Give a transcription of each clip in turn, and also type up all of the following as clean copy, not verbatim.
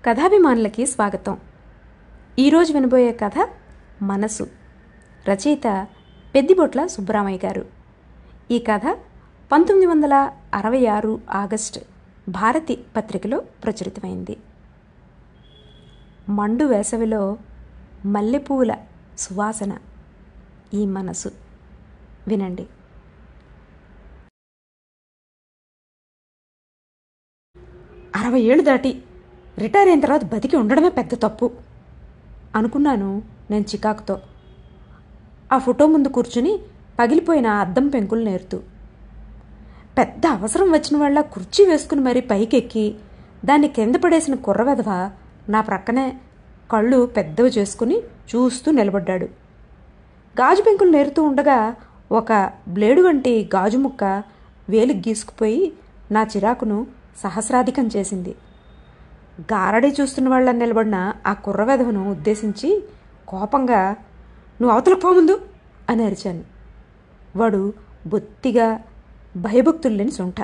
కథాభిమానులకి స్వాగతం. ఈరోజు వినబోయే కథ మనసు. రచయిత పెద్దిబొట్ల సుబ్బరామయ్య గారు. ఈ కథ 1966 ఆగస్టు భారతి పత్రికలో ప్రచురితమైంది. మండు వేసవిలో మల్లెపూల సువాసన ఈ మనసు. వినండి. అరవై ఏళ్ళు దాటి రిటైర్ అయిన తర్వాత బతికి ఉండడమే పెద్ద తప్పు అనుకున్నాను నేను చికాకుతో. ఆ ఫోటో ముందు కూర్చుని పగిలిపోయిన అద్దం పెంకులు నేరుతూ, పెద్ద అవసరం వచ్చిన వాళ్ళ కుర్చీ వేసుకుని మరీ పైకెక్కి దాన్ని కింద పడేసిన కుర్రవెధవ నా ప్రక్కనే కళ్ళు పెద్దవి చేసుకుని చూస్తూ నిలబడ్డాడు. గాజు పెంకులు నేరుతూ ఉండగా ఒక బ్లేడు వంటి గాజు ముక్క వేలికి గీసుకుపోయి నా చిరాకును సహస్రాధికం చేసింది. గారడీ చూస్తున్న వాళ్ళని నిలబడిన ఆ కుర్రవెధవను ఉద్దేశించి కోపంగా, "నువ్వు అవతలకు పోముందు" అని అరిచాను. వాడు బొత్తిగా భయభక్తులు లేని సొంట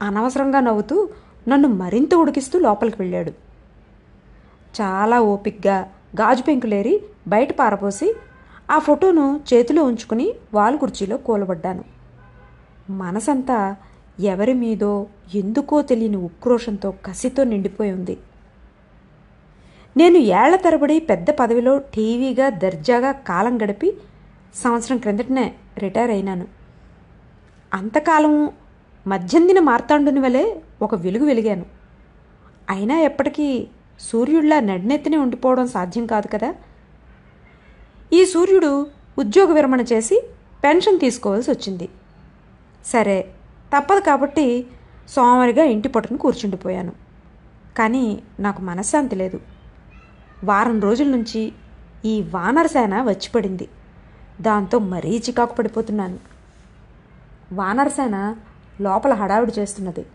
అనవసరంగా నవ్వుతూ నన్ను మరింత ఉడికిస్తూ లోపలికి వెళ్ళాడు. చాలా ఓపిగ్గా గాజు పెంకులేరి బయట పారపోసి ఆ ఫోటోను చేతిలో ఉంచుకుని వాలు కుర్చీలో కూలబడ్డాను. మనసంతా ఎవరి మీదో ఎందుకో తెలియని ఉక్రోషంతో కసితో నిండిపోయి ఉంది. నేను ఏళ్ల తరబడి పెద్ద పదవిలో టీవీగా దర్జాగా కాలం గడిపి సంవత్సరం క్రిందటనే రిటైర్ అయినాను. అంతకాలం మధ్యందిన మార్తాండుని వలె ఒక వెలుగు వెలిగాను. అయినా ఎప్పటికీ సూర్యుడిలా నడినెత్తినే ఉండిపోవడం సాధ్యం కాదు కదా. ఈ సూర్యుడు ఉద్యోగ విరమణ చేసి పెన్షన్ తీసుకోవాల్సి వచ్చింది. సరే, తప్పదు కాబట్టి సోమరిగా ఇంటి పట్టును కూర్చుండిపోయాను. కానీ నాకు మనశ్శాంతి లేదు. వారం రోజుల నుంచి ఈ వానరసేన వచ్చి పడింది. దాంతో మరీ చికాకు పడిపోతున్నాను. వానరసేన లోపల హడావిడి చేస్తున్నది.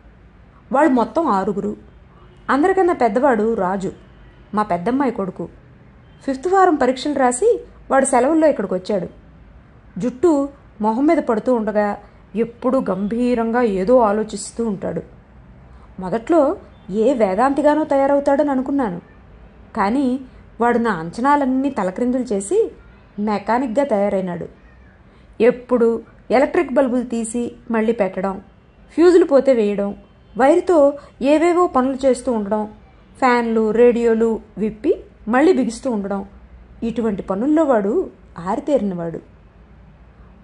వాళ్ళు మొత్తం 6. అందరికన్నా పెద్దవాడు రాజు, మా పెద్దమ్మాయి కొడుకు. 5th వారం పరీక్షలు రాసి వాడు సెలవుల్లో ఇక్కడికి వచ్చాడు. జుట్టు మొహం మీద పడుతూ ఉండగా ఎప్పుడూ గంభీరంగా ఏదో ఆలోచిస్తూ ఉంటాడు. మొదట్లో ఏ వేదాంతిగానో తయారవుతాడని అనుకున్నాను. కానీ వాడు నా అంచనాలన్నీ తలక్రిందులు చేసి మెకానిక్గా తయారైనాడు. ఎప్పుడు ఎలక్ట్రిక్ బల్బులు తీసి మళ్ళీ పెట్టడం, ఫ్యూజులు పోతే వేయడం, వైర్తో ఏవేవో పనులు చేస్తూ ఉండడం, ఫ్యాన్లు రేడియోలు విప్పి మళ్ళీ బిగిస్తూ ఉండడం, ఇటువంటి పనుల్లో వాడు ఆరితేరినవాడు.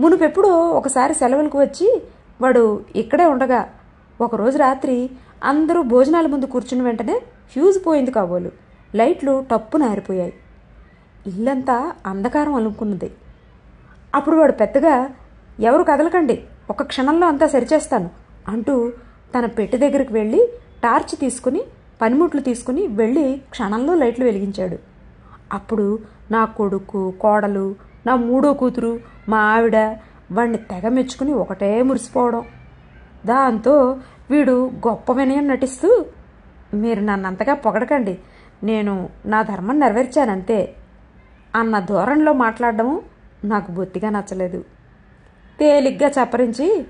మునుపెప్పుడో ఒకసారి సెలవులకు వచ్చి వాడు ఇక్కడే ఉండగా ఒకరోజు రాత్రి అందరూ భోజనాల ముందు కూర్చుని వెంటనే ఫ్యూజ్ పోయింది కాబోలు. లైట్లు టప్పున ఆరిపోయాయి. ఇల్లంతా అంధకారం అలుముకున్నది. అప్పుడు వాడు పెద్దగా, "ఎవరు కదలకండి, ఒక క్షణంలో అంతా సరిచేస్తాను" అంటూ తన పెట్టి దగ్గరికి వెళ్ళి టార్చ్ తీసుకుని పనిముట్లు తీసుకుని వెళ్ళి క్షణంలో లైట్లు వెలిగించాడు. అప్పుడు నా కొడుకు, కోడలు, నా 3వ కూతురు, మా ఆవిడ వాడిని తెగ మెచ్చుకుని ఒకటే మురిసిపోవడం. దాంతో వీడు గొప్ప వినయం నటిస్తూ, "మీరు నన్నంతగా పొగడకండి, నేను నా ధర్మం నెరవేర్చానంతే" అన్న ధోరణిలో మాట్లాడడము నాకు బొత్తిగా నచ్చలేదు. తేలిగ్గా చప్పరించి,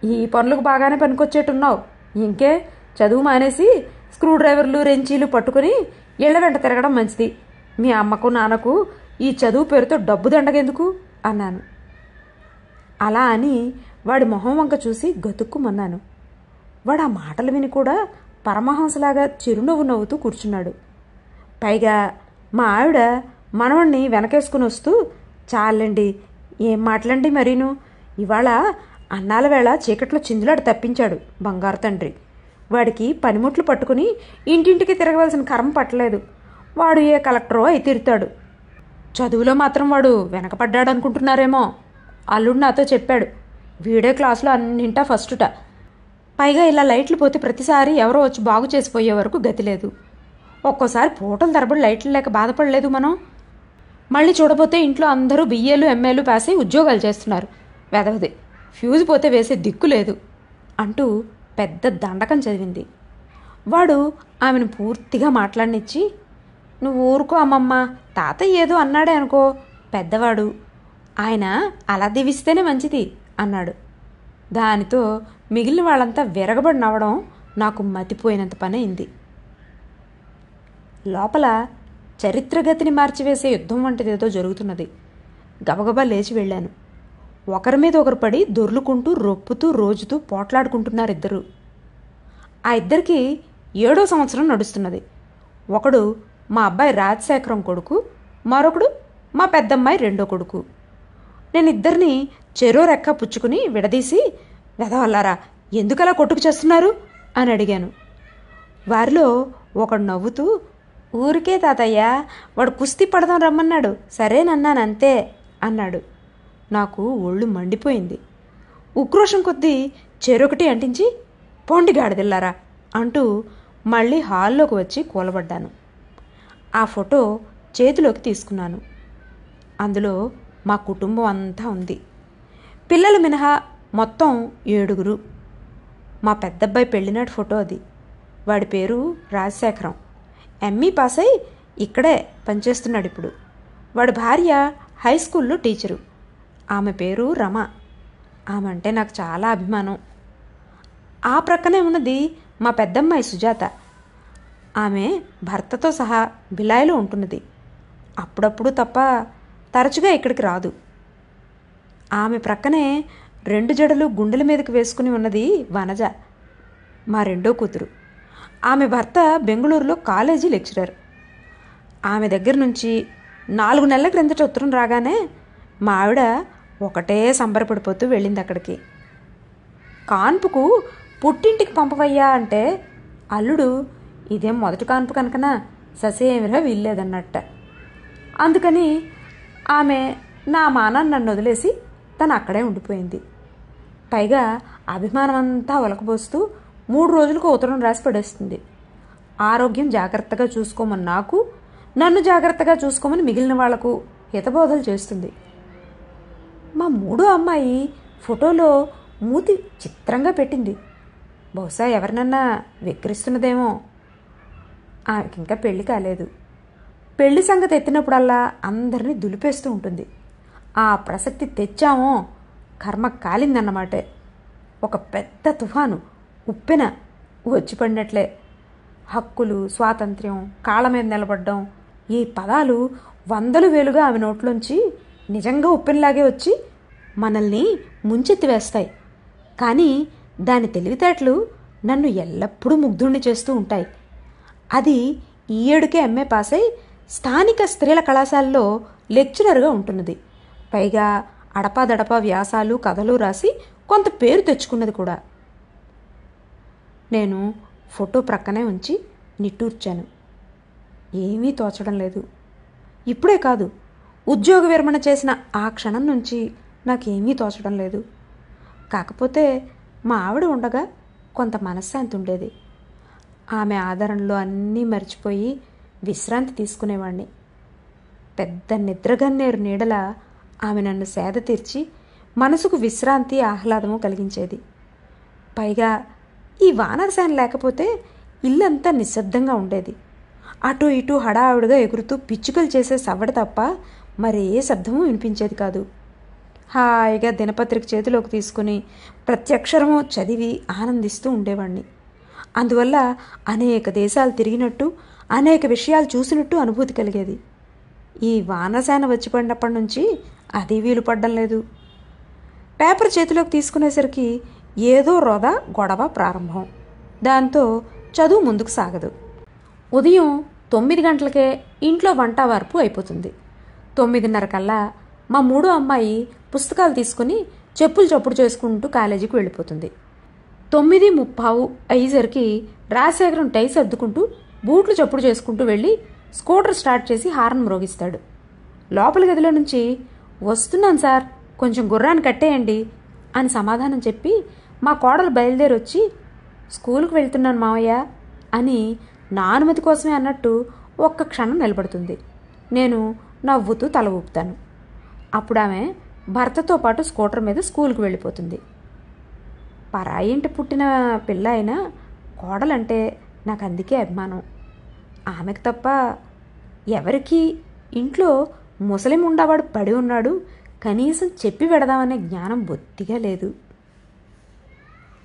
"ఈ పనులకు బాగానే పనికొచ్చేట్టున్నావు. ఇంకే చదువు మానేసి స్క్రూ డ్రైవర్లు రెంచీలు పట్టుకుని ఇళ్ల వెంట తిరగడం మంచిది. మీ అమ్మకు నాన్నకు ఈ చదువు పేరుతో డబ్బు దండగెందుకు" అన్నాను. అలా అని వాడి మొహం వంక చూసి గతుక్కుమన్నాను. వాడు ఆ మాటలు విని కూడా పరమహంసలాగా చిరునవ్వు నవ్వుతూ కూర్చున్నాడు. పైగా మా ఆవిడ మనవణ్ణి వెనకేసుకుని వస్తూ, "చాలండి, ఏం మాటలండి మరీను. ఇవాళ అన్నాల వేళ చీకట్లో చిందులాడు తప్పించాడు బంగారు తండ్రి. వాడికి పనిముట్లు పట్టుకుని ఇంటింటికి తిరగవలసిన కర్మ పట్టలేదు. వాడు ఏ కలెక్టరో అయి తీరుతాడు. చదువులో మాత్రం వాడు వెనకపడ్డాడు అనుకుంటున్నారేమో. అల్లుడు నాతో చెప్పాడు, వీడే క్లాసులో అన్నింటా ఫస్టుట. పైగా ఇలా లైట్లు పోతే ప్రతిసారి ఎవరో వచ్చి బాగు చేసిపోయే వరకు గతి లేదు. ఒక్కోసారి పూటల తరబడి లైట్లు లేక బాధపడలేదు మనం. మళ్ళీ చూడబోతే ఇంట్లో అందరూ బిఏలు ఎంఏలు పాస్ అయి ఉద్యోగాలు చేస్తున్నారు. వెదవది, ఫ్యూజ్ పోతే వేసే దిక్కు లేదు" అంటూ పెద్ద దండకం చదివింది. వాడు ఆమెను పూర్తిగా మాట్లాడనిచ్చి, "నువ్వు ఊరుకో అమ్మమ్మ, తాతయ్య ఏదో అన్నాడే అనుకో, పెద్దవాడు, ఆయన అలా దీవిస్తేనే మంచిది" అన్నాడు. దానితో మిగిలిన వాళ్ళంతా విరగబడి నవ్వడం నాకు మతిపోయినంత పని అయింది. లోపల చరిత్రగతిని మార్చివేసే యుద్ధం వంటిదేదో జరుగుతున్నది. గబగబా లేచి వెళ్ళాను. ఒకరి మీద ఒకరు పడి దొర్లుకుంటూ రొప్పుతూ రోజుతూ పోట్లాడుకుంటున్నారు ఇద్దరు. ఆ ఇద్దరికి 7వ సంవత్సరం నడుస్తున్నది. ఒకడు మా అబ్బాయి రాజశేఖరం కొడుకు, మరొకడు మా పెద్దమ్మాయి రెండో కొడుకు. నేను ఇద్దరిని చెరో రెక్క పుచ్చుకుని విడదీసి, వెదవల్లారా ఎందుకలా కొట్టుకు చేస్తున్నారు అని అడిగాను. వారిలో ఒకడు నవ్వుతూ, ఊరికే తాతయ్య, వాడు కుస్తీ పడదాం రమ్మన్నాడు, సరేనన్నానంతే అన్నాడు. నాకు ఒళ్ళు మండిపోయింది. ఉక్రోషం కొద్దీ చెరొకటి అంటించి, పోండి గాడిదిల్లారా అంటూ మళ్ళీ హాల్లోకి వచ్చి కూలబడ్డాను. ఆ ఫోటో చేతిలోకి తీసుకున్నాను. అందులో మా కుటుంబం అంతా ఉంది. పిల్లలు మినహా మొత్తం 7. మా పెద్దబ్బాయి పెళ్ళినాటి ఫోటో అది. వాడి పేరు రాజశేఖరం. ఎంఈ పాస్ అయి ఇక్కడే పనిచేస్తున్నాడు ఇప్పుడు. వాడి భార్య హై స్కూల్లో టీచరు. ఆమె పేరు రమ. ఆమె అంటే నాకు చాలా అభిమానం. ఆ ప్రక్కనే ఉన్నది మా పెద్దమ్మాయి సుజాత. ఆమె భర్తతో సహా బిలాయిలో ఉంటున్నది. అప్పుడప్పుడు తప్ప తరచుగా ఇక్కడికి రాదు. ఆమె ప్రక్కనే 2 జడలు గుండెల మీదకి వేసుకుని ఉన్నది వనజ, మా రెండో కూతురు. ఆమె భర్త బెంగళూరులో కాలేజీ లెక్చరర్. ఆమె దగ్గర నుంచి 4 నెలల క్రిందట ఉత్తరం రాగానే మా ఆవిడ ఒకటే సంబరపడిపోతూ వెళ్ళింది అక్కడికి. కాన్పుకు పుట్టింటికి పంపవయ్యా అంటే అల్లుడు, ఇదేం మొదటి కాన్పు కనుకనా, ససేమిరా వీల్లేదన్నట్ట. అందుకని ఆమె నా మానాన్ని నన్ను వదిలేసి తను అక్కడే ఉండిపోయింది. పైగా అభిమానం అంతా ఒలకబోస్తూ 3 రోజులకు ఉత్తరం రాసి పడేస్తుంది. ఆరోగ్యం జాగ్రత్తగా చూసుకోమని నాకు, నన్ను జాగ్రత్తగా చూసుకోమని మిగిలిన వాళ్లకు హితబోధలు చేస్తుంది. మా 3వ అమ్మాయి ఫోటోలో మూతి చిత్రంగా పెట్టింది. బహుశా ఎవరినన్నా వెక్కిరిస్తున్నదేమో. ఆమెకింకా పెళ్లి కాలేదు. పెళ్లి సంగతి ఎత్తినప్పుడల్లా అందరినీ దులిపేస్తూ ఉంటుంది. ఆ ప్రసక్తి తెచ్చామో కర్మ కాలిందన్నమాటే. ఒక పెద్ద తుఫాను ఉప్పెన వచ్చి పడినట్లే. హక్కులు, స్వాతంత్ర్యం, కాళ్ళ మీద నిలబడ్డం, ఈ పదాలు 100లు వేలుగా ఆమె నోట్లోంచి నిజంగా ఉప్పెనలాగే వచ్చి మనల్ని ముంచెత్తి వేస్తాయి. కానీ దాని తెలివితేటలు నన్ను ఎల్లప్పుడూ ముగ్ధుణ్ణి చేస్తూ ఉంటాయి. అది ఈ ఏడుకే ఎంఏ పాస్ అయి స్థానిక స్త్రీల కళాశాలలో లెక్చరర్గా ఉంటున్నది. పైగా అడపాదడపా వ్యాసాలు, కథలు రాసి కొంత పేరు తెచ్చుకున్నది కూడా. నేను ఫోటో ప్రక్కనే ఉంచి నిట్టూర్చాను. ఏమీ తోచడం లేదు. ఇప్పుడే కాదు, ఉద్యోగ విరమణ చేసిన ఆ క్షణం నుంచి నాకేమీ తోచడం లేదు. కాకపోతే మా ఆవిడ ఉండగా కొంత మనశ్శాంతి ఉండేది. ఆమె ఆదరణలో అన్నీ మర్చిపోయి విశ్రాంతి తీసుకునేవాణ్ణి. పెద్ద నిద్రగన్నేరు నీడలా ఆమె నన్ను సేద తీర్చి మనసుకు విశ్రాంతి, ఆహ్లాదము కలిగించేది. పైగా ఈ వానరసేన లేకపోతే ఇల్లంతా నిశ్శబ్దంగా ఉండేది. అటు ఇటు హడావుడిగా ఎగురుతూ పిచ్చుకలు చేసే సవ్వడి తప్ప మరే శబ్దమూ వినిపించేది కాదు. హాయిగా దినపత్రిక చేతిలోకి తీసుకుని ప్రత్యక్షరము చదివి ఆనందిస్తూ ఉండేవాణ్ణి. అందువల్ల అనేక దేశాలు తిరిగినట్టు, అనేక విషయాలు చూసినట్టు అనుభూతి కలిగేది. ఈ వానరసేన వచ్చి పడినప్పటి నుంచి అది వీలు పడ్డం లేదు. పేపర్ చేతిలోకి తీసుకునేసరికి ఏదో రొద, గొడవ ప్రారంభం. దాంతో చదువు ముందుకు సాగదు. ఉదయం 9 గంటలకే ఇంట్లో వంట వార్పు అయిపోతుంది. 9:30 కల్లా మా 3వ అమ్మాయి పుస్తకాలు తీసుకుని చెప్పులు చప్పుడు చేసుకుంటూ కాలేజీకి వెళ్ళిపోతుంది. 9:30 అయ్యేసరికి రాజశేఖరం టై సర్దుకుంటూ బూట్లు చప్పుడు చేసుకుంటూ వెళ్ళి స్కూటర్ స్టార్ట్ చేసి హారన్ మ్రోగిస్తాడు. లోపల గదిలో నుంచి, వస్తున్నాను సార్, కొంచెం గుర్రాన్ని కట్టేయండి అని సమాధానం చెప్పి మా కోడలు బయలుదేరి వచ్చి, స్కూల్కి వెళ్తున్నాను మావయ్య అని నా అనుమతి కోసమే అన్నట్టు ఒక్క క్షణం నిలబడుతుంది. నేను నవ్వుతూ తల ఊపుతాను. అప్పుడు ఆమె భర్తతో పాటు స్కూటర్ మీద స్కూల్కి వెళ్ళిపోతుంది. పరాయి ఇంటి పుట్టిన పిల్ల అయినా కోడలంటే నాకు అందుకే అభిమానం. ఆమెకు తప్ప ఎవరికి ఇంట్లో ముసలి ఉండవాడు పడి ఉన్నాడు, కనీసం చెప్పి పెడదామనే జ్ఞానం బొత్తిగా లేదు.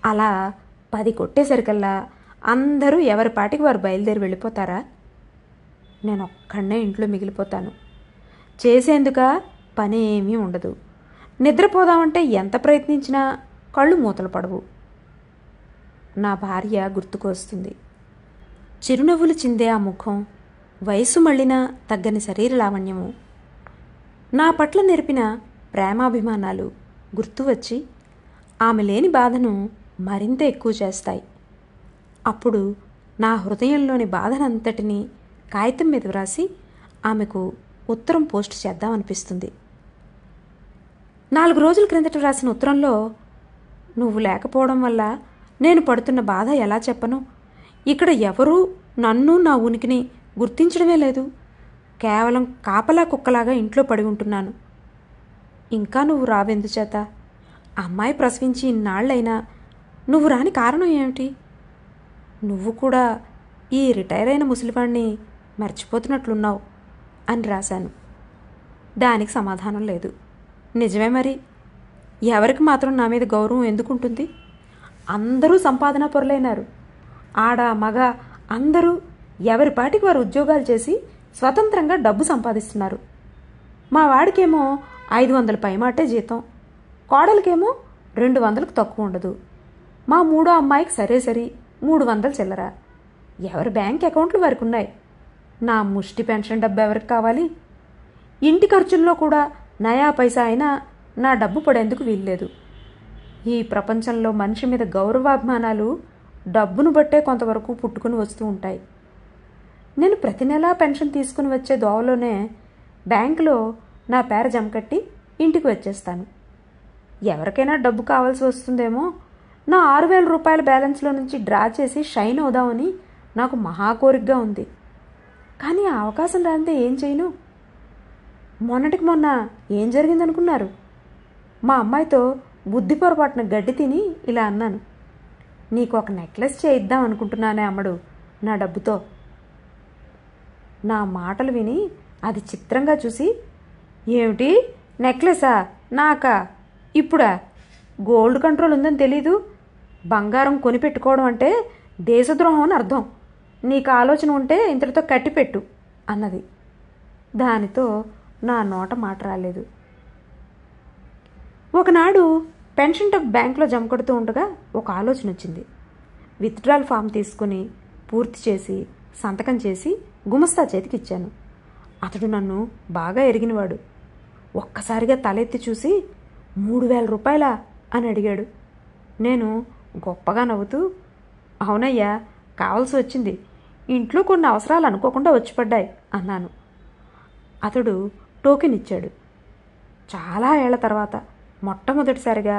అలా 10 కొట్టేసరికల్లా అందరూ ఎవరి పాటికి వారు బయలుదేరి వెళ్ళిపోతారా? నేను ఒక్కడనే ఇంట్లో మిగిలిపోతాను. చేసేందుక పని ఏమీ ఉండదు. నిద్రపోదామంటే ఎంత ప్రయత్నించినా కళ్ళు మూతలు పడవు. నా భార్య గుర్తుకు వస్తుంది. చిరునవ్వులు చిందే ఆ ముఖం, వయసు మళ్ళిన తగ్గని శరీర లావణ్యము, నా పట్ల నేర్పిన ప్రేమాభిమానాలు గుర్తు వచ్చి ఆమె లేని బాధను మరింత ఎక్కువ చేస్తాయి. అప్పుడు నా హృదయంలోని బాధనంతటినీ కాగితం మీద వ్రాసి ఆమెకు ఉత్తరం పోస్ట్ చేద్దామనిపిస్తుంది. 4 రోజుల క్రిందట వ్రాసిన ఉత్తరంలో, నువ్వు లేకపోవడం వల్ల నేను పడుతున్న బాధ ఎలా చెప్పను? ఇక్కడ ఎవరూ నన్ను నా ఉనికిని గుర్తించడమే లేదు. కేవలం కాపలా కుక్కలాగా ఇంట్లో పడి ఉంటున్నాను. ఇంకా నువ్వు రావెందుచేత? అమ్మాయి ప్రసవించి ఇన్నాళ్ళైనా నువ్వు రాని కారణం ఏమిటి? నువ్వు కూడా ఈ రిటైర్ అయిన ముసలివాణ్ణి మర్చిపోతున్నట్లున్నావు అని రాశాను. దానికి సమాధానం లేదు. నిజమే మరి, ఎవరికి మాత్రం నా మీద గౌరవం ఎందుకుంటుంది? అందరూ సంపాదన పరులైనారు. ఆడ మగ అందరూ ఎవరి పాటికి వారు ఉద్యోగాలు చేసి స్వతంత్రంగా డబ్బు సంపాదిస్తున్నారు. మా వాడికేమో 500 పైమాటే జీతం, కోడలికేమో 200కు తక్కువ ఉండదు. మా మూడో అమ్మాయికి సరే 300 చిల్లర. ఎవరి బ్యాంక్ అకౌంట్లు వారికి ఉన్నాయి. నా ముష్టి పెన్షన్ డబ్బు ఎవరికి కావాలి? ఇంటి ఖర్చుల్లో కూడా నయా పైసా అయినా నా డబ్బు పడేందుకు వీల్లేదు. ఈ ప్రపంచంలో మనిషి మీద గౌరవాభిమానాలు డబ్బును బట్టే కొంతవరకు పుట్టుకుని వస్తూ ఉంటాయి. నేను ప్రతి నెలా పెన్షన్ తీసుకుని వచ్చే దోవలోనే బ్యాంకులో నా పేర జమకట్టి ఇంటికి వచ్చేస్తాను. ఎవరికైనా డబ్బు కావాల్సి వస్తుందేమో, నా 6,000 రూపాయల బ్యాలెన్స్లో నుంచి డ్రా చేసి షైన్ అవుదామని నాకు మహా కోరికగా ఉంది. కానీ ఆ అవకాశం రాందే ఏం చేయను? మొన్నటికి మొన్న ఏం జరిగిందనుకున్నారు? మా అమ్మాయితో బుద్ధి పొరపాటున గడ్డి తిని ఇలా అన్నాను, నీకు ఒక నెక్లెస్ చేయిద్దాం అనుకుంటున్నానే అమ్మడు నా డబ్బుతో. నా మాటలు విని అది చిత్రంగా చూసి, ఏమిటి నెక్లెసా? నాకా? ఇప్పుడా? గోల్డ్ కంట్రోల్ ఉందని తెలీదు? బంగారం కొనిపెట్టుకోవడం అంటే దేశద్రోహం అని అర్థం. నీకు ఆలోచన ఉంటే ఇంతటితో కట్టిపెట్టు అన్నది. దానితో నా నోట మాట రాలేదు. ఒకనాడు పెన్షన్ డబ్బు బ్యాంకులో జమ కొడుతూ ఉండగా ఒక ఆలోచన వచ్చింది. విత్డ్రాల్ ఫామ్ తీసుకుని పూర్తి చేసి సంతకం చేసి గుమస్తా చేతికి ఇచ్చాను. అతడు నన్ను బాగా ఎరిగినవాడు. ఒక్కసారిగా తలెత్తి చూసి 3,000 రూపాయలా అని అడిగాడు. నేను గొప్పగా నవ్వుతూ, అవునయ్యా, కావాల్సి వచ్చింది. ఇంట్లో కొన్ని అవసరాలు అనుకోకుండా వచ్చిపడ్డాయి అన్నాను. అతడు టోకెన్ ఇచ్చాడు. చాలా ఏళ్ల తర్వాత మొట్టమొదటిసారిగా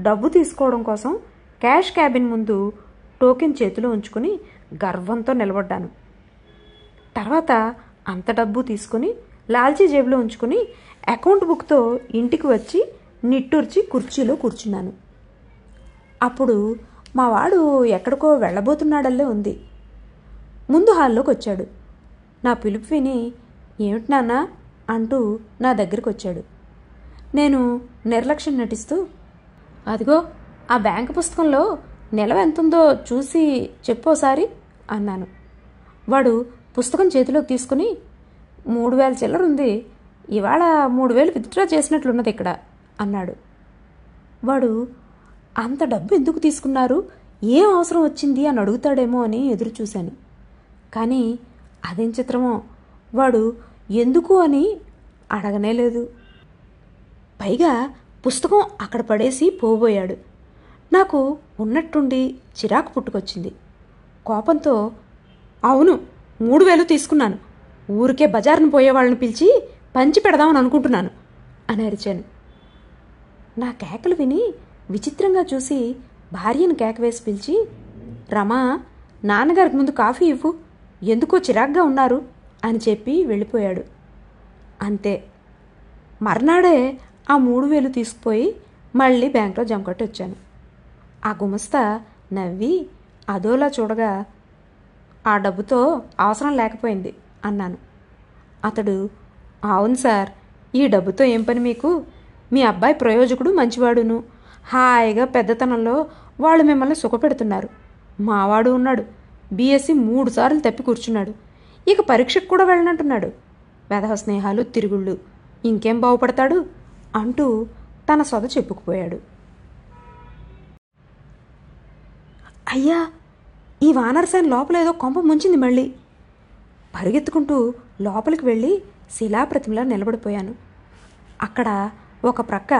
డబ్బు తీసుకోవడం కోసం క్యాష్ క్యాబిన్ ముందు టోకెన్ చేతిలో ఉంచుకుని గర్వంతో నిలబడ్డాను. తర్వాత అంత డబ్బు తీసుకుని లాల్చీ జేబులో ఉంచుకుని అకౌంట్ బుక్తో ఇంటికి వచ్చి నిట్టూర్చి కుర్చీలో కూర్చున్నాను. అప్పుడు మా వాడు ఎక్కడికో వెళ్ళబోతున్నాడల్లే ఉంది. ముందు హాల్లోకి వచ్చాడు. నా పిలుపు విని, ఏమిటి నాన్న అంటూ నా దగ్గరికి వచ్చాడు. నేను నిర్లక్ష్యం నటిస్తూ, అదిగో ఆ బ్యాంకు పుస్తకంలో నిలవ ఎంతుందో చూసి చెప్పోసారి అన్నాను. వాడు పుస్తకం చేతిలోకి తీసుకుని, 3,000 చిల్లర ఉంది, ఇవాళ 3,000 విత్డ్రా చేసినట్లున్నది ఇక్కడ అన్నాడు. వాడు అంత డబ్బు ఎందుకు తీసుకున్నారు, ఏం అవసరం వచ్చింది అని అడుగుతాడేమో అని ఎదురు చూశాను. కానీ అదేం చిత్రమో, వాడు ఎందుకు అని అడగనే లేదు. పైగా పుస్తకం అక్కడ పడేసి పోబోయాడు. నాకు ఉన్నట్టుండి చిరాకు పుట్టుకొచ్చింది. కోపంతో, అవును 3,000 తీసుకున్నాను, ఊరికే బజార్ను పోయేవాళ్ళని పిలిచి పంచి పెడదామని అనుకుంటున్నాను అని అరిచాను. నా కేకలు విని విచిత్రంగా చూసి భార్యను కేక వేసి పిలిచి, రమా, నాన్నగారికి ముందు కాఫీ ఇవ్వు, ఎందుకో చిరాగ్గా ఉన్నారు అని చెప్పి వెళ్ళిపోయాడు. అంతే. మర్నాడే ఆ 3,000 తీసుకుపోయి మళ్ళీ బ్యాంకులో జమకట్టి వచ్చాను. ఆ గుమస్తా నవ్వి అదోలా చూడగా, ఆ డబ్బుతో అవసరం లేకపోయింది అన్నాను. అతడు, అవును సార్, ఈ డబ్బుతో ఏం పని మీకు? మీ అబ్బాయి ప్రయోజకుడు, మంచివాడును. హాయిగా పెద్దతనంలో వాళ్ళు మిమ్మల్ని సుఖపెడుతున్నారు. మావాడు ఉన్నాడు, బీఎస్సీ 3 సార్లు తప్పి కూర్చున్నాడు. ఇక పరీక్షకు కూడా వెళ్ళనంటున్నాడు. వెధవ స్నేహాలు, తిరుగుళ్ళు, ఇంకేం బాగుపడతాడు అంటూ తన సొద చెప్పుకుపోయాడు. అయ్యా, ఈ వానరసేన లోపల ఏదో కొంప ముంచింది మళ్ళీ. పరిగెత్తుకుంటూ లోపలికి వెళ్ళి శిలాప్రతిమలా నిలబడిపోయాను. అక్కడ ఒక ప్రక్క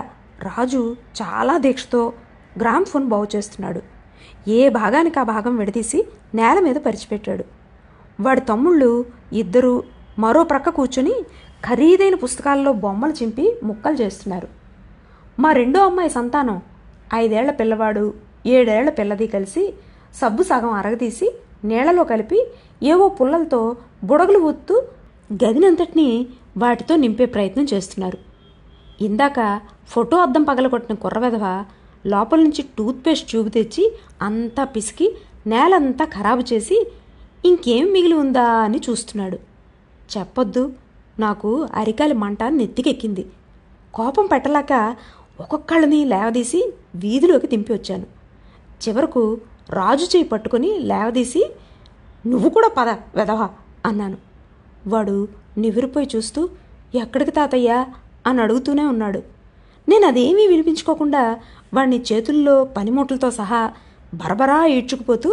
రాజు చాలా దీక్షతో గ్రామ్ఫోన్ బాగు చేస్తున్నాడు. ఏ భాగానికి ఆ భాగం విడదీసి నేల మీద పరిచిపెట్టాడు. వాడి తమ్ముళ్ళు ఇద్దరు మరో ప్రక్క కూర్చొని ఖరీదైన పుస్తకాల్లో బొమ్మలు చింపి ముక్కలు చేస్తున్నారు. మా రెండో అమ్మాయి సంతానం 5 ఏళ్ల పిల్లవాడు 7 ఏళ్ల పిల్లది కలిసి సబ్బు సగం అరగదీసి నీళ్లలో కలిపి ఏవో పుల్లలతో బుడగలు ఊత్తూ గదినంతటినీ వాటితో నింపే ప్రయత్నం చేస్తున్నారు. ఇందాక ఫోటో అద్దం పగలగొట్టిన కుర్రవెధవ లోపల నుంచి టూత్పేస్ట్ ట్యూబ్ తెచ్చి అంతా పిసికి నేలంతా ఖరాబు చేసి ఇంకేం మిగిలి ఉందా అని చూస్తున్నాడు. చెప్పొద్దు, నాకు అరికాలి మంట నెత్తికెక్కింది. కోపం పెట్టలేక ఒక్కొక్కళ్ళని లేవదీసి వీధిలోకి దింపి వచ్చాను. చివరకు రాజు చేయి పట్టుకుని లేవదీసి, నువ్వు కూడా పద వెధవా అన్నాను. వాడు నివిరిపోయి చూస్తూ, ఎక్కడికి తాతయ్యా అని అడుగుతూనే ఉన్నాడు. నేను అదేమీ వినిపించుకోకుండా వాడిని చేతుల్లో పనిముట్లతో సహా బరబరా ఈడ్చుకుపోతూ,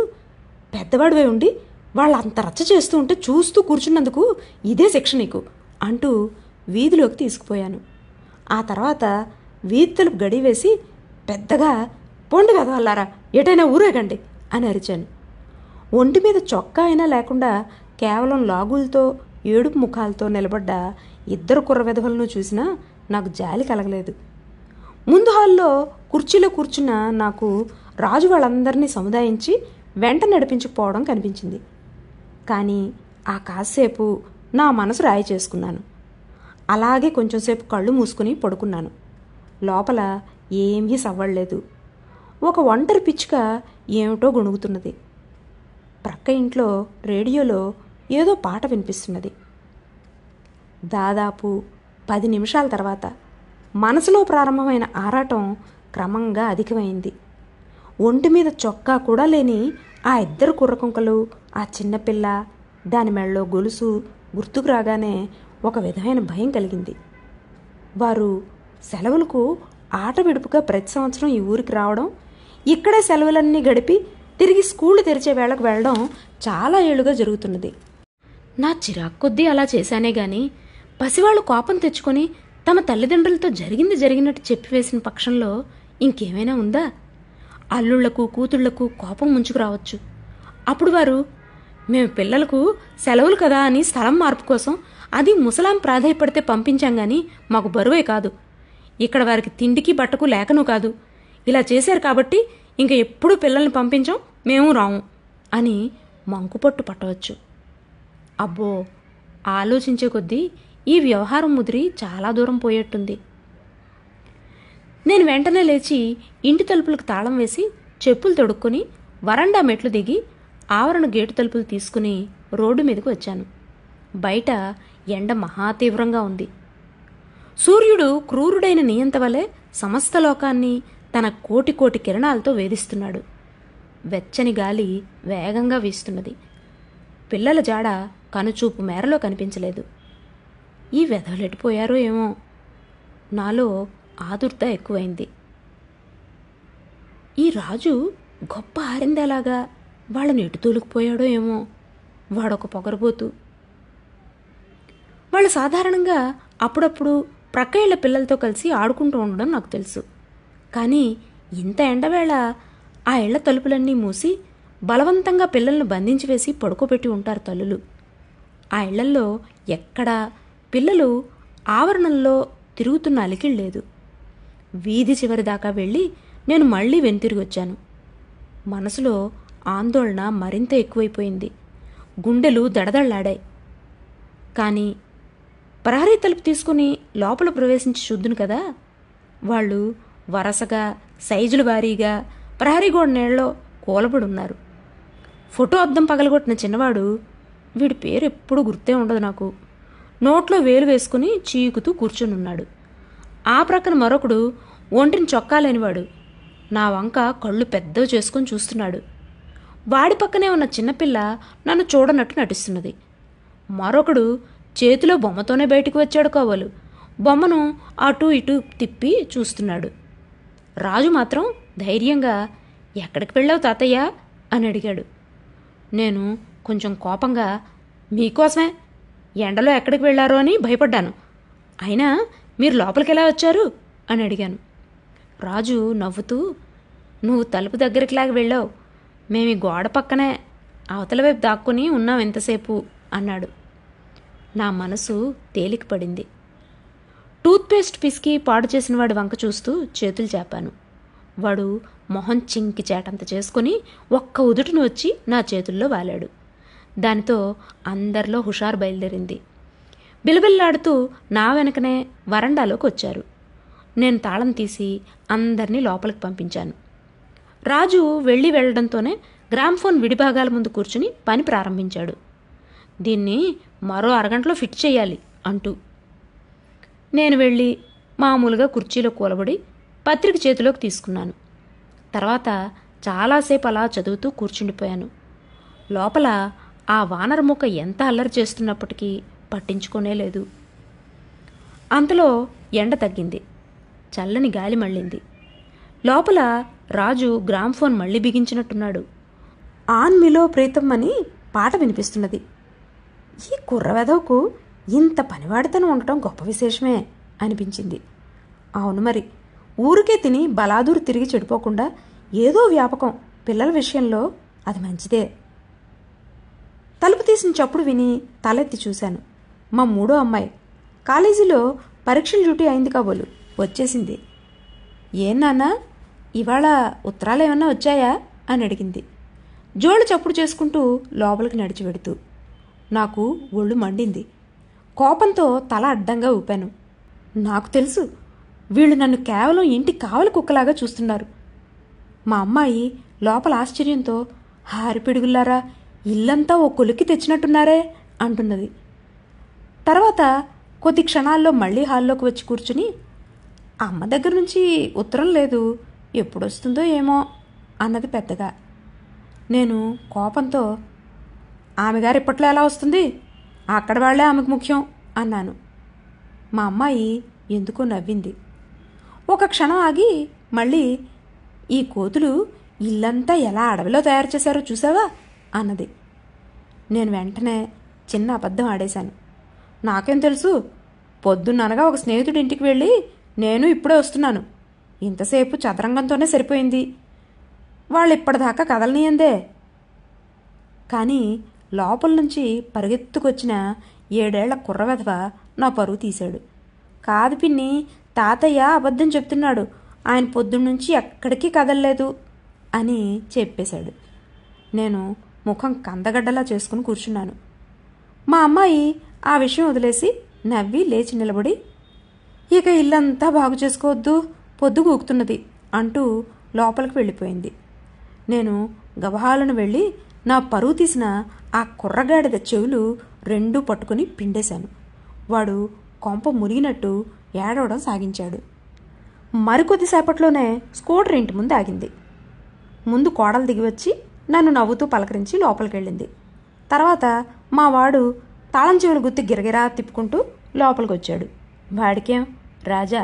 పెద్దవాడివై ఉండి వాళ్ళు అంత రచ్చ చేస్తూ ఉంటే చూస్తూ కూర్చున్నందుకు ఇదే శిక్ష నీకు అంటూ వీధిలోకి తీసుకుపోయాను. ఆ తర్వాత వీధి తలుపు గడి వేసి పెద్దగా, పొండి వెధవల్లారా, ఎటైనా ఊరేగండి అని అరిచాను. ఒంటి మీద చొక్కా అయినా లేకుండా కేవలం లాగులతో ఏడుపు ముఖాలతో నిలబడ్డ 2 కుర్ర వెధవలను చూసినా నాకు జాలి కలగలేదు. ముందు హాల్లో కుర్చీలో కూర్చున్న నాకు రాజు వాళ్ళందరినీ సముదాయించి వెంట నడిపించుకుపోవడం కనిపించింది. కానీ ఆ కాసేపు నా మనసు రాయి చేసుకున్నాను. అలాగే కొంచెంసేపు కళ్ళు మూసుకుని పడుకున్నాను. లోపల ఏమీ సవ్వడలేదు. ఒక ఒంటరి పిచ్చుక ఏమిటో గొణుగుతున్నది. ప్రక్క ఇంట్లో రేడియోలో ఏదో పాట వినిపిస్తున్నది. దాదాపు 10 నిమిషాల తర్వాత మనసులో ప్రారంభమైన ఆరాటం క్రమంగా అధికమైంది. ఒంటి మీద చొక్కా కూడా లేని ఆ 2 కుర్రకుంకలు, ఆ చిన్నపిల్ల, దాని మెళ్ళలో గొలుసు గుర్తుకు రాగానే ఒక విధమైన భయం కలిగింది. వారు సెలవులకు ఆట విడుపుగా ప్రతి సంవత్సరం ఈ ఊరికి రావడం, ఇక్కడే సెలవులన్నీ గడిపి తిరిగి స్కూళ్ళు తెరిచే వేళకు వెళ్ళడం చాలా ఏళ్లుగా జరుగుతున్నది. నా చిరాకు కొద్దీ అలా చేశానే గాని పసివాళ్ళు కోపం తెచ్చుకొని తమ తల్లిదండ్రులతో జరిగినట్టు చెప్పివేసిన పక్షంలో ఇంకేమైనా ఉందా? అల్లుళ్లకు కూతుళ్లకు కోపం ముంచుకు రావచ్చు. అప్పుడు వారు, మేము పిల్లలకు సెలవులు కదా అని స్థలం మార్పు కోసం అది ముసలాం ప్రాధాయపడితే పంపించాం గాని మాకు బరువే కాదు, ఇక్కడ వారికి తిండికి బట్టకు లేకనూ కాదు, ఇలా చేశారు కాబట్టి ఇంక ఎప్పుడూ పిల్లల్ని పంపించాం, మేము రాము అని మంకుపట్టు పట్టవచ్చు. అబ్బో, ఆలోచించే కొద్దీ ఈ వ్యవహారం ముదిరి చాలా దూరం పోయేట్టుంది. నేను వెంటనే లేచి ఇంటి తలుపులకు తాళం వేసి చెప్పులు తొడుక్కొని వరండా మెట్లు దిగి ఆవరణ గేటు తలుపులు తీసుకుని రోడ్డు మీదకు వచ్చాను. బయట ఎండ మహా తీవ్రంగా ఉంది. సూర్యుడు క్రూరుడైన నియంత వలె సమస్త లోకాన్ని తన కోటి కిరణాలతో వేధిస్తున్నాడు. వెచ్చని గాలి వేగంగా వీస్తున్నది. పిల్లల జాడ కనుచూపు మేరలో కనిపించలేదు. ఈ వెధవలెట్టిపోయారో ఏమో, నాలో ఆదుర్త ఎక్కువైంది. ఈ రాజు గొప్ప ఆరిందేలాగా వాళ్ళని ఎటు తోలుకుపోయాడో ఏమో, వాడొక పొగరబోతు. వాళ్ళు సాధారణంగా అప్పుడప్పుడు ప్రక్క ఇళ్ల పిల్లలతో కలిసి ఆడుకుంటూ ఉండడం నాకు తెలుసు. కానీ ఇంత ఎండవేళ ఆ ఇళ్ల తలుపులన్నీ మూసి బలవంతంగా పిల్లలను బంధించి వేసి పడుకోబెట్టి ఉంటారు తల్లులు. ఆ ఇళ్లల్లో ఎక్కడా పిల్లలు ఆవరణంలో తిరుగుతున్న అలికిళ్ళలేదు. వీధి చివరి దాకా వెళ్ళి నేను మళ్ళీ వెనుతిరిగి వచ్చాను. మనసులో ఆందోళన మరింత ఎక్కువైపోయింది. గుండెలు దడదళ్లాడాయి. కానీ ప్రహరీ తలుపు తీసుకుని లోపల ప్రవేశించి చూద్దును కదా, వాళ్ళు వరసగా సైజుల వారీగా ప్రహరీ గోడ నీళ్ళలో కూలబడున్నారు. ఫోటో అద్దం పగలగొట్టిన చిన్నవాడు, వీడి పేరు ఎప్పుడూ గుర్తే ఉండదు నాకు, నోట్లో వేలు వేసుకుని చీకుతూ కూర్చునున్నాడు. ఆ ప్రక్కన మరొకడు ఒంటిని చొక్కా లేనివాడు నా వంక కళ్ళు పెద్దవి చేసుకుని చూస్తున్నాడు. వాడి పక్కనే ఉన్న చిన్నపిల్ల నన్ను చూడనట్టు నటిస్తున్నది. మరొకడు చేతిలో బొమ్మతోనే బయటికి వచ్చాడు కావాలు. బొమ్మను అటూ ఇటూ తిప్పి చూస్తున్నాడు. రాజు మాత్రం ధైర్యంగా, ఎక్కడికి వెళ్ళావు తాతయ్య అని అడిగాడు. నేను కొంచెం కోపంగా, మీకోసమే, ఎండలో ఎక్కడికి వెళ్ళారో అని భయపడ్డాను. అయినా మీరు లోపలికి ఎలా వచ్చారు అని అడిగాను. రాజు నవ్వుతూ, నువ్వు తలుపు దగ్గరికి లాగా వెళ్ళావు, మేము ఈ గోడ పక్కనే అవతల వైపు దాక్కుని ఉన్నాం ఎంతసేపు అన్నాడు. నా మనసు తేలిక పడింది. టూత్పేస్ట్ పిసికి పాడు చేసిన వాడి వంక చూస్తూ చేతులు చాపాను. వాడు మొహం చింకి చేటంత చేసుకుని ఒక్క ఉదుటిని వచ్చి నా చేతుల్లో వాలాడు. దానితో అందరిలో హుషారు బయలుదేరింది. బిలబిల్లాడుతూ నా వెనకనే వరండాలోకి వచ్చారు. నేను తాళం తీసి అందరినీ లోపలికి పంపించాను. రాజు వెళ్ళడంతోనే గ్రామ్ఫోన్ విడిభాగాల ముందు కూర్చుని పని ప్రారంభించాడు. దీన్ని మరో అరగంటలో ఫిట్ చేయాలి అంటూ. నేను వెళ్ళి మామూలుగా కుర్చీలో కూలబడి పత్రిక చేతిలోకి తీసుకున్నాను. తర్వాత చాలాసేపు అలా చదువుతూ కూర్చుండిపోయాను. లోపల ఆ వానరముక్క ఎంత అల్లరి చేస్తున్నప్పటికీ పట్టించుకోనే లేదు. అంతలో ఎండ తగ్గింది. చల్లని గాలి మళ్ళింది. లోపల రాజు గ్రామ్ఫోన్ మళ్ళీ బిగించినట్టున్నాడు. ఆన్ మిలో ప్రీతం అని పాట వినిపిస్తున్నది. ఈ కుర్రవెదవకు ఇంత పనివాడితనం ఉండటం గొప్ప విశేషమే అనిపించింది. అవును మరి, ఊరికే తిని బలాదూరు తిరిగి చెడిపోకుండా ఏదో వ్యాపకం పిల్లల విషయంలో, అది మంచిదే. తలుపు తీసిన చప్పుడు విని తలెత్తి చూశాను. మా మూడో అమ్మాయి కాలేజీలో పరీక్షల డ్యూటీ అయింది కాబోలు వచ్చేసింది. ఏం నాన్న, ఇవాళ ఉత్తరాలు ఏమన్నా వచ్చాయా అని అడిగింది, జోళ్ళు చప్పుడు చేసుకుంటూ లోపలికి నడిచి వెడుతూ. నాకు ఒళ్ళు మండింది. కోపంతో తల అడ్డంగా ఊపాను. నాకు తెలుసు, వీళ్ళు నన్ను కేవలం ఇంటి కావలి కుక్కలాగా చూస్తున్నారు. మా అమ్మాయి లోపల ఆశ్చర్యంతో, హారిపిడుగుల్లారా, ఇల్లంతా ఓ కొలిక్కి తెచ్చినట్టున్నారే అంటున్నది. తర్వాత కొద్ది క్షణాల్లో మళ్ళీ హాల్లోకి వచ్చి కూర్చుని, అమ్మ దగ్గర నుంచి ఉత్తరం లేదు, ఎప్పుడొస్తుందో ఏమో అన్నది పెద్దగా. నేను కోపంతో, ఆమె గారు ఇప్పట్లో ఎలా వస్తుంది, అక్కడ వాళ్లే ఆమెకు ముఖ్యం అన్నాను. మా అమ్మాయి ఎందుకో నవ్వింది. ఒక క్షణం ఆగి మళ్ళీ, ఈ కోతులు ఇల్లంతా ఎలా అడవిలో తయారు చేశారో చూసావా అన్నది. నేను వెంటనే చిన్న అబద్ధం ఆడేశాను. నాకేం తెలుసు, పొద్దున్ననగా ఒక స్నేహితుడి ఇంటికి వెళ్ళి నేను ఇప్పుడే వస్తున్నాను, ఇంతసేపు చదరంగంతోనే సరిపోయింది, వాళ్ళు ఇప్పటిదాకా కదలనీయందే. కానీ లోపల నుంచి పరిగెత్తుకొచ్చిన 7 ఏళ్ల కుర్రవెధవ నా పరువు తీశాడు. కాదు పిన్ని, తాతయ్య అబద్ధం చెప్తున్నాడు, ఆయన పొద్దున్నుంచి ఎక్కడికి కదలలేదు అని చెప్పేశాడు. నేను ముఖం కందగడ్డలా చేసుకుని కూర్చున్నాను. మా అమ్మాయి ఆ విషయం వదిలేసి నవ్వి లేచి నిలబడి, ఇక ఇల్లంతా బాగు చేసుకోవద్దు, పొద్దు గూకుతున్నది అంటూ లోపలికి వెళ్ళిపోయింది. నేను గబహాలను వెళ్ళి నా పరువు తీసిన ఆ కుర్రగాడిద చెవులు 2 పట్టుకుని పిండేశాను. వాడు కొంప మునిగినట్టు ఏడవడం సాగించాడు. మరికొద్దిసేపట్లోనే స్కూటర్ ఇంటి ముందు ఆగింది. ముందు కోడలు దిగివచ్చి నన్ను నవ్వుతూ పలకరించి లోపలికెళ్ళింది. తర్వాత మా వాడు తాళం చెవులు గుత్తి గిరగిరా తిప్పుకుంటూ లోపలికి వచ్చాడు. వాడికేం రాజా,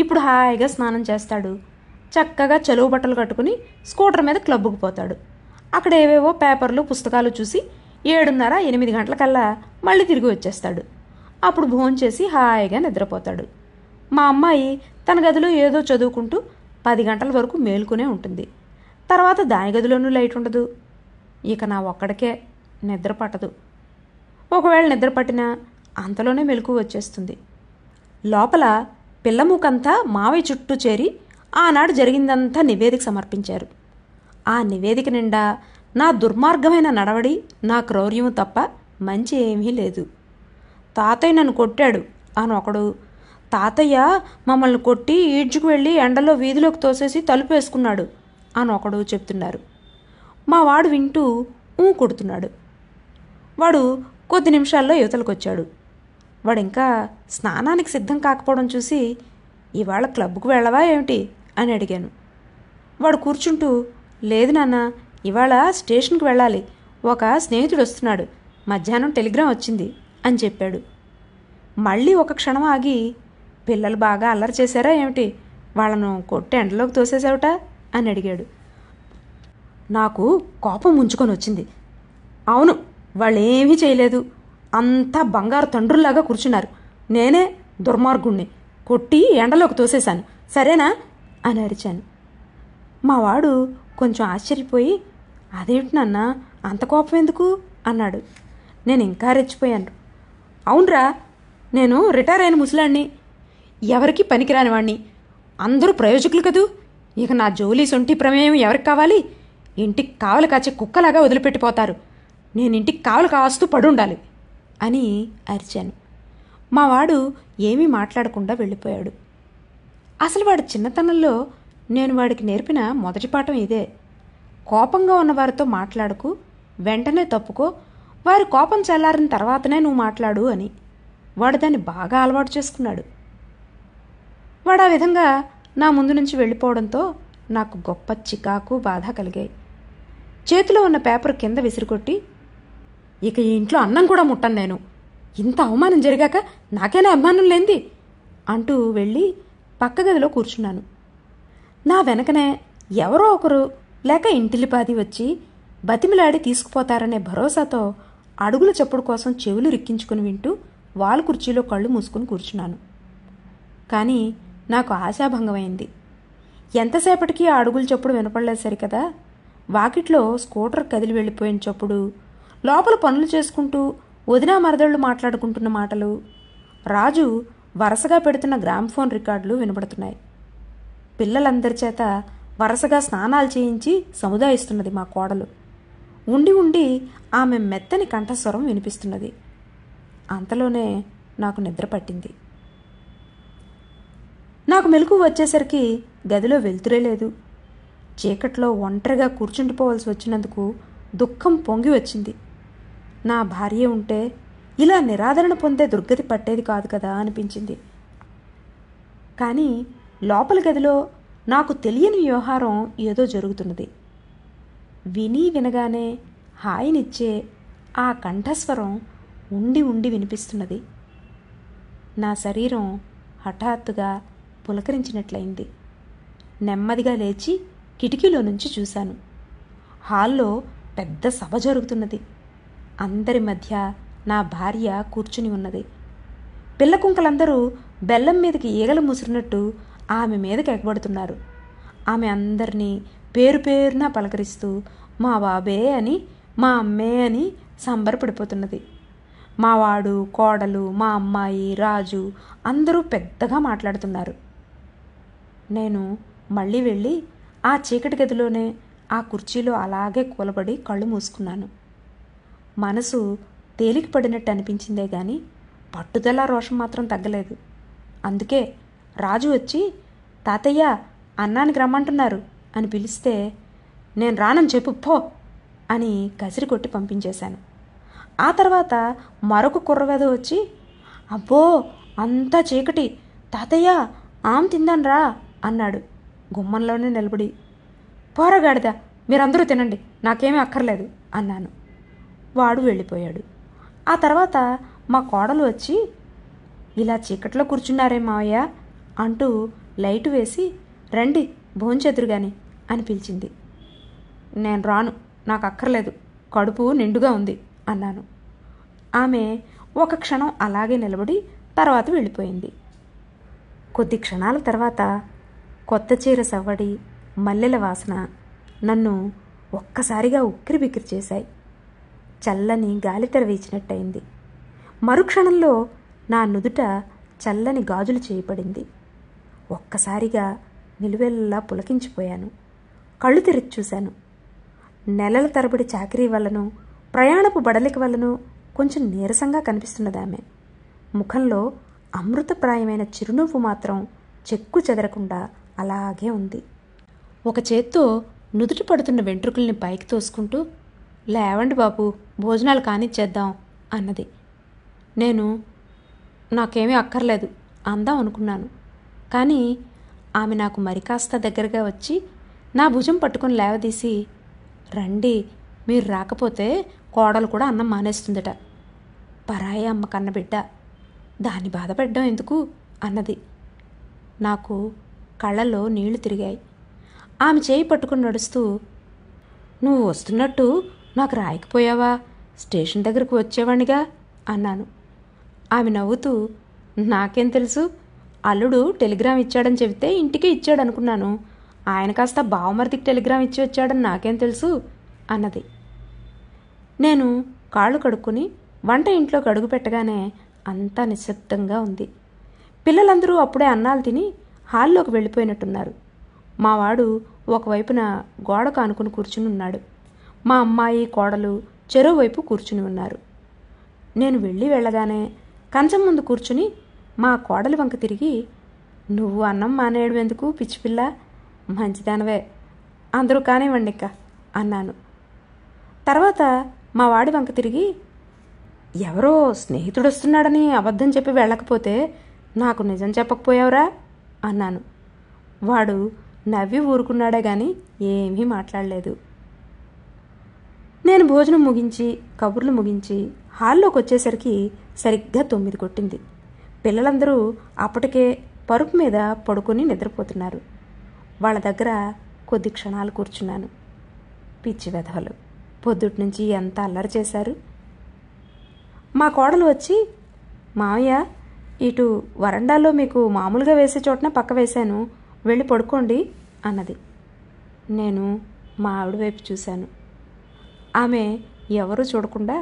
ఇప్పుడు హాయిగా స్నానం చేస్తాడు, చక్కగా చలువు బట్టలు కట్టుకుని స్కూటర్ మీద క్లబ్కు పోతాడు. అక్కడ ఏవేవో పేపర్లు పుస్తకాలు చూసి 7:30, 8 గంటలకల్లా మళ్ళీ తిరిగి వచ్చేస్తాడు. అప్పుడు భోంచేసి హాయిగా నిద్రపోతాడు. మా అమ్మాయి తన గదిలో ఏదో చదువుకుంటూ 10 గంటల వరకు మేలుకునే ఉంటుంది. తర్వాత దాని గదిలోనూ లైట్ ఉండదు. ఇక నా ఒక్కడికే నిద్ర పట్టదు. ఒకవేళ నిద్ర పట్టినా అంతలోనే మెలకు వచ్చేస్తుంది. లోపల పిల్లమూకంతా మావయ్య చుట్టూ చేరి ఆనాడు జరిగిందంతా నివేదిక సమర్పించారు. ఆ నివేదిక నిండా నా దుర్మార్గమైన నడవడి, నా క్రౌర్యము తప్ప మంచి ఏమీ లేదు. తాతయ్య నన్ను కొట్టాడు అని ఒకడు, తాతయ్య మమ్మల్ని కొట్టి ఈడ్చుకు వెళ్ళి ఎండలో వీధిలోకి తోసేసి తలుపు వేసుకున్నాడు అని ఒకడు చెప్తున్నారు. మా వాడు వింటూ కొడుతున్నాడు. వాడు కొద్ది నిమిషాల్లో యువతలకు వచ్చాడు. వాడు ఇంకా స్నానానికి సిద్ధం కాకపోవడం చూసి, ఇవాళ క్లబ్కు వెళ్ళవా ఏమిటి అని అడిగాను. వాడు కూర్చుంటూ, లేదు నాన్న, ఇవాళ స్టేషన్కి వెళ్ళాలి, ఒక స్నేహితుడు వస్తున్నాడు, మధ్యాహ్నం టెలిగ్రామ్ వచ్చింది అని చెప్పాడు. మళ్ళీ ఒక క్షణం ఆగి, పిల్లలు బాగా అల్లరి చేశారా ఏమిటి, వాళ్ళను కొట్టి ఎండలోకి తోసేసావుట అని అడిగాడు. నాకు కోపం ముంచుకొని వచ్చింది. అవును, వాళ్ళు ఏమీ చేయలేదు, అంతా బంగారు తండ్రుల్లాగా కూర్చున్నారు. నేనే దుర్మార్గుణ్ణి, కొట్టి ఎండలోకి తోసేశాను, సరేనా అని అరిచాను. మావాడు కొంచెం ఆశ్చర్యపోయి, అదేమిటి నాన్న అంత కోపం ఎందుకు అన్నాడు. నేను ఇంకా రెచ్చిపోయాను. అవునరా, నేను రిటైర్ అయిన ముసలాడిని, ఎవరికి పనికిరాని వాడిని, అందరూ ప్రయోజకులు కదూ, ఇక నా జోలీ సొంటి ప్రమేయం ఎవరికి కావాలి, ఇంటికి కావలి కాచే కుక్కలాగా వదిలిపెట్టిపోతారు, నేను ఇంటికి కావలి కాస్తూ పడుండాలి అని అరిచాను. మావాడు ఏమీ మాట్లాడకుండా వెళ్ళిపోయాడు. అసలు వాడి చిన్నతనంలో నేను వాడికి నేర్పిన మొదటి పాఠం ఇదే. కోపంగా ఉన్నవారితో మాట్లాడకు, వెంటనే తప్పుకో, వారి కోపం చల్లారిన తర్వాతనే నువ్వు మాట్లాడు అని. వాడు దాన్ని బాగా అలవాటు చేసుకున్నాడు. వాడు ఆ విధంగా నా ముందు నుంచి వెళ్ళిపోవడంతో నాకు గొప్ప చికాకు, బాధ కలిగాయి. చేతిలో ఉన్న పేపర్ కింద విసిరికొట్టి, ఇక ఈ ఇంట్లో అన్నం కూడా ముట్టను నేను, ఇంత అవమానం జరిగాక నాకేనా అభిమానం లేంది అంటూ వెళ్ళి పక్క గదిలో కూర్చున్నాను. నా వెనకనే ఎవరో ఒకరు లేక ఇంటిలిపాది వచ్చి బతిమిలాడి తీసుకుపోతారనే భరోసాతో అడుగుల చప్పుడు కోసం చెవులు రిక్కించుకుని వింటూ వాల్ కుర్చీలో కళ్ళు మూసుకుని కూర్చున్నాను. కానీ నాకు ఆశాభంగమైంది. ఎంతసేపటికి ఆ అడుగుల చప్పుడు వినపడలేదు సరికదా, వాకిట్లో స్కూటర్ కదిలి వెళ్ళిపోయిన చప్పుడు, లోపల పనులు చేసుకుంటూ వదినా మరదళ్ళు మాట్లాడుకుంటున్న మాటలు, రాజు వరుసగా పెడుతున్న గ్రామ్ఫోన్ రికార్డులు వినబడుతున్నాయి. పిల్లలందరి చేత వరుసగా స్నానాలు చేయించి సముదాయిస్తున్నది మా కోడలు. ఉండి ఉండి ఆమె మెత్తని కంఠస్వరం వినిపిస్తున్నది. అంతలోనే నాకు నిద్ర పట్టింది. నాకు మెలకువ వచ్చేసరికి గదిలో వెలుతురే లేదు. చీకట్లో ఒంటరిగా కూర్చుండిపోవలసి వచ్చినందుకు దుఃఖం పొంగి వచ్చింది. నా భార్య ఉంటే ఇలా నిరాదరణ పొందే దుర్గతి పట్టేది కాదు కదా అనిపించింది. కానీ లోపల గదిలో నాకు తెలియని వ్యవహారం ఏదో జరుగుతున్నది. విని వినగానే హాయినిచ్చే ఆ కంఠస్వరం ఉండి ఉండి వినిపిస్తున్నది. నా శరీరం హఠాత్తుగా పులకరించినట్లయింది. నెమ్మదిగా లేచి కిటికీలో నుంచి చూశాను. హాల్లో పెద్ద సభ జరుగుతున్నది. అందరి మధ్య నా భార్య కూర్చుని ఉన్నది. పిల్లకుంకలందరూ బెల్లం మీదకి ఈగలు ముసిరినట్టు ఆమె మీదకి ఎగబడుతున్నారు. ఆమె అందరినీ పేరు పేరున పలకరిస్తూ మా బాబే అని, మా అమ్మే అని సంబరపడిపోతున్నది. మావాడు, కోడలు, మా అమ్మాయి, రాజు అందరూ పెద్దగా మాట్లాడుతున్నారు. నేను మళ్ళీ వెళ్ళి ఆ చీకటి గదిలోనే ఆ కుర్చీలో అలాగే కూలబడి కళ్ళు మూసుకున్నాను. మనసు తేలిక పడినట్టు అనిపించిందే గాని పట్టుదల రోషం మాత్రం తగ్గలేదు. అందుకే రాజు వచ్చి, తాతయ్య అన్నానికి రమ్మంటున్నారు అని పిలిస్తే, నేను రానని చెప్పు పో అని కసిరి కొట్టి పంపించేశాను. ఆ తర్వాత మరొక కుర్రవేద వచ్చి, అబ్బో అంతా చీకటి, తాతయ్య ఆమె తిందాన్రా అన్నాడు గుమ్మంలోనే నిలబడి. పోరగాడిదా, మీరందరూ తినండి, నాకేమీ అక్కర్లేదు అన్నాను. వాడు వెళ్ళిపోయాడు. ఆ తర్వాత మా కోడలు వచ్చి, ఇలా చీకట్లో కూర్చున్నారే మావయ్య అంటూ లైటు వేసి, రండి భోంచెదురుగాని అని పిలిచింది. నేను రాను, నాకు అక్కర్లేదు, కడుపు నిండుగా ఉంది అన్నాను. ఆమె ఒక క్షణం అలాగే నిలబడి తర్వాత వెళ్ళిపోయింది. కొద్ది క్షణాల తర్వాత కొత్త చీర సవ్వడి, మల్లెల వాసన నన్ను ఒక్కసారిగా ఉక్కిరిబిక్కిరి చేశాయి. చల్లని గాలితెర వీచినట్టయింది. మరుక్షణంలో నా నుదుట చల్లని గాజులు చేయబడింది. ఒక్కసారిగా నిలువెల్లా పులకించిపోయాను. కళ్ళు తెరిచి చూశాను. నెలల తరబడి చాకరీ వల్లనూ ప్రయాణపు బడలిక వల్లనూ కొంచెం నీరసంగా కనిపిస్తున్నదామె. ముఖంలో అమృతప్రాయమైన చిరునవ్వు మాత్రం చెక్కు చెదరకుండా అలాగే ఉంది. ఒక చేత్తో నుదుటి పడుతున్న వెంట్రుకల్ని పైకి తోసుకుంటూ, లేవండి బాబు, భోజనాలు కానిచ్చేద్దాం అన్నది. నేను నాకేమీ అక్కర్లేదు అందాం అనుకున్నాను. కానీ ఆమె నాకు మరి కాస్త దగ్గరగా వచ్చి నా భుజం పట్టుకుని లేవదీసి, రండి, మీరు రాకపోతే కోడలు కూడా అన్నం మానేస్తుందట. పరాయి అమ్మ కన్నబిడ్డ, దాన్ని బాధపెట్టడం ఎందుకు అన్నది. నాకు కళ్ళల్లో నీళ్లు తిరిగాయి. ఆమె చేయి పట్టుకుని నడుస్తూ, నువ్వు వస్తున్నట్టు నాకు రాయకపోయావా? స్టేషన్ దగ్గరకు వచ్చేవాణ్ణిగా అన్నాను. ఆమె నవ్వుతూ, నాకేం తెలుసు, అల్లుడు టెలిగ్రామ్ ఇచ్చాడని చెబితే ఇంటికే ఇచ్చాడనుకున్నాను. ఆయన కాస్త బావమరిదికి టెలిగ్రామ్ ఇచ్చి వచ్చాడని నాకేం తెలుసు అన్నది. నేను కాళ్ళు కడుక్కొని వంట ఇంట్లోకి అడుగు పెట్టగానే అంతా నిశ్శబ్దంగా ఉంది. పిల్లలందరూ అప్పుడే అన్నాలు తిని హాల్లోకి వెళ్ళిపోయినట్టున్నారు. మావాడు ఒకవైపున గోడ కానుకుని కూర్చుని ఉన్నాడు. మా అమ్మాయి కోడలు చెరోవైపు కూర్చుని ఉన్నారు. నేను వెళ్ళగానే కంచం ముందు కూర్చుని మా కోడలి వంక తిరిగి, నువ్వు అన్నం మానేయడం ఎందుకు పిచ్చిపిల్ల, మంచిదానవే, అందరూ కానివ్వండి ఇక అన్నాను. తర్వాత మా వాడి వంక తిరిగి, ఎవరో స్నేహితుడు వస్తున్నాడని అబద్ధం చెప్పి వెళ్ళకపోతే నాకు నిజం చెప్పకపోయావురా అన్నాను. వాడు నవ్వి ఊరుకున్నాడే గాని ఏమీ మాట్లాడలేదు. నేను భోజనం ముగించి కబుర్లు ముగించి హాల్లోకి వచ్చేసరికి సరిగ్గా 9 కొట్టింది. పిల్లలందరూ అప్పటికే పరుపు మీద పడుకొని నిద్రపోతున్నారు. వాళ్ళ దగ్గర కొద్ది క్షణాలు కూర్చున్నాను. పిచ్చి వెధవలు పొద్దుటి నుంచి ఎంత అల్లరి చేశారు. మా కోడలు వచ్చి, మావయ్య, ఇటు వరండాలో మీకు మామూలుగా వేసే చోటన పక్క వేశాను, వెళ్ళి పడుకోండి అన్నది. నేను మా ఆవిడ వైపు చూశాను. ఆమె ఎవరూ చూడకుండా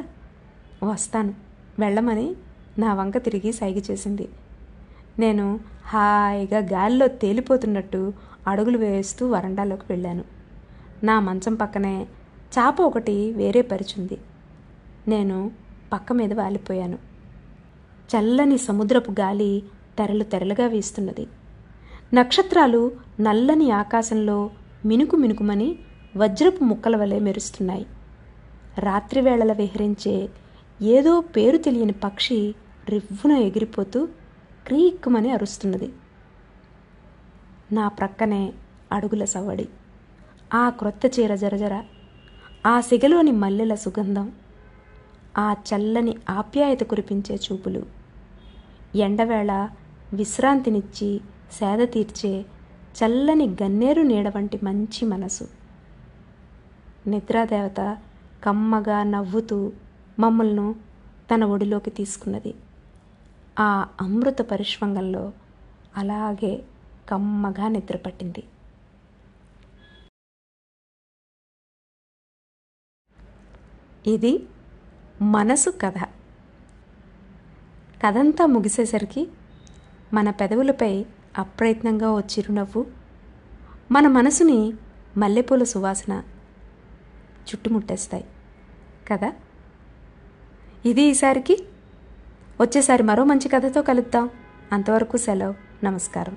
వస్తాను వెళ్ళమని నా వంక తిరిగి సైగ చేసింది. నేను హాయిగా గాలిలో తేలిపోతున్నట్టు అడుగులు వేస్తూ వరండాలోకి వెళ్ళాను. నా మంచం పక్కనే చాప ఒకటి వేరే పరిచుంది. నేను పక్క మీద వాలిపోయాను. చల్లని సముద్రపు గాలి తెరలు తెరలుగా వీస్తున్నది. నక్షత్రాలు నల్లని ఆకాశంలో మినుకు మినుకుమని వజ్రపు ముక్కల వలె మెరుస్తున్నాయి. రాత్రివేళల విహరించే ఏదో పేరు తెలియని పక్షి రివ్వున ఎగిరిపోతూ క్రీక్కుమని అరుస్తున్నది. నా ప్రక్కనే అడుగుల సవ్వడి, ఆ క్రొత్త చీర జరజర, ఆ సిగలోని మల్లెల సుగంధం, ఆ చల్లని ఆప్యాయత కురిపించే చూపులు, ఎండవేళ విశ్రాంతినిచ్చి సేద తీర్చే చల్లని గన్నేరు నీడ వంటి మంచి మనసు. నిద్రాదేవత కమ్మగా నవ్వుతూ మమ్మల్ని తన ఒడిలోకి తీసుకున్నది. ఆ అమృత పరిష్వంగంలో అలాగే కమ్మగా నిద్రపట్టింది. ఇది మనసు కథ. కథంతా ముగిసేసరికి మన పెదవులపై అప్రయత్నంగా ఓ చిరునవ్వు, మన మనసుని మల్లెపూల సువాసన చుట్టుముట్టేస్తాయి కదా. ఇది ఈసారికి. వచ్చేసారి మరో మంచి కథతో కలుద్దాం. అంతవరకు సెలవు. నమస్కారం.